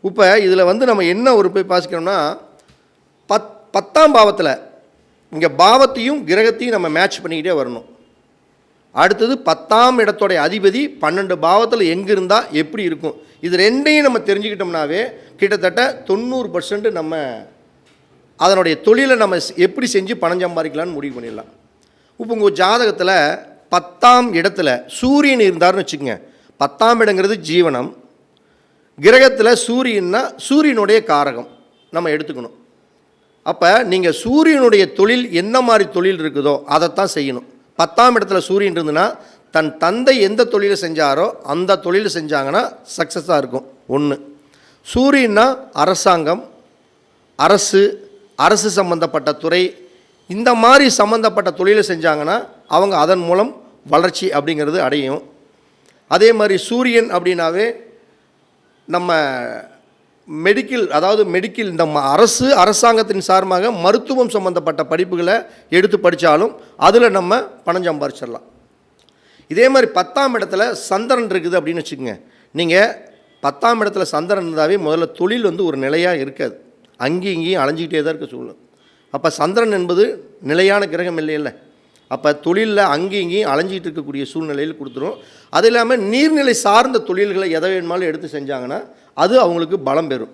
இப்போ இதில் வந்து நம்ம என்ன ஒரு போய் பாசிக்கணும்னா 10ஆம் பாவத்தில் இங்கே பாவத்தையும் கிரகத்தையும் நம்ம மேட்ச் பண்ணிக்கிட்டே வரணும். அடுத்தது 10ஆம் இடத்தோடைய அதிபதி 12 பாவத்தில் எங்கே இருந்தால் எப்படி இருக்கும், இது ரெண்டையும் நம்ம தெரிஞ்சுக்கிட்டோம்னாவே கிட்டத்தட்ட 90% நம்ம அதனுடைய தொழிலை நம்ம எப்படி செஞ்சு பணம் சம்பாதிக்கலான்னு முடிவு பண்ணிடலாம். இப்போ உங்கள் ஜாதகத்தில் 10ஆம் இடத்துல சூரியன் இருந்தார்னு வச்சுக்கோங்க. 10ஆம் இடங்கிறது ஜீவனம். கிரகத்தில் சூரியன்னா சூரியனுடைய காரகம் நம்ம எடுத்துக்கணும். அப்போ நீங்கள் சூரியனுடைய தொழில் என்ன மாதிரி தொழில் இருக்குதோ அதைத்தான் செய்யணும். 10ஆம் இடத்துல சூரியன் இருந்துன்னா தன் தந்தை எந்த தொழிலை செஞ்சாரோ அந்த தொழிலை செஞ்சாங்கன்னா சக்ஸஸாக இருக்கும். ஒன்று. சூரியன்னா அரசாங்கம், அரசு சம்பந்தப்பட்ட துறை, இந்த மாதிரி சம்மந்தப்பட்ட தொழிலை செஞ்சாங்கன்னா அவங்க அதன் மூலம் வளர்ச்சி அப்படிங்கிறது அடையும். அதே மாதிரி சூரியன் அப்படின்னாவே நம்ம மெடிக்கல் இந்த அரசாங்கத்தின் சார்பாக மருத்துவம் சம்மந்தப்பட்ட படிப்புகளை எடுத்து படித்தாலும் அதில் நம்ம பணம் சம்பாரிச்சிடலாம். இதே மாதிரி 10ஆம் இடத்துல சந்திரன் இருக்குது அப்படின்னு வச்சுக்கோங்க. நீங்கள் 10ஆம் இடத்துல சந்திரன் இருந்தாவே முதல்ல தொழில் வந்து ஒரு நிலையாக இருக்காது, அங்கேயும் இங்கேயும் அலைஞ்சிக்கிட்டே தான் இருக்க சூழ்நிலை. அப்போ சந்திரன் என்பது நிலையான கிரகம் இல்லையில்ல. அப்போ தொழிலில் அங்கேயும் இங்கேயும் அலைஞ்சிக்கிட்டு இருக்கக்கூடிய சூழ்நிலையில் கொடுத்துரும். அது இல்லாமல் நீர்நிலை சார்ந்த தொழில்களை எதை வேணுமாலும் எடுத்து செஞ்சாங்கன்னா அது அவங்களுக்கு பலம் பெறும்.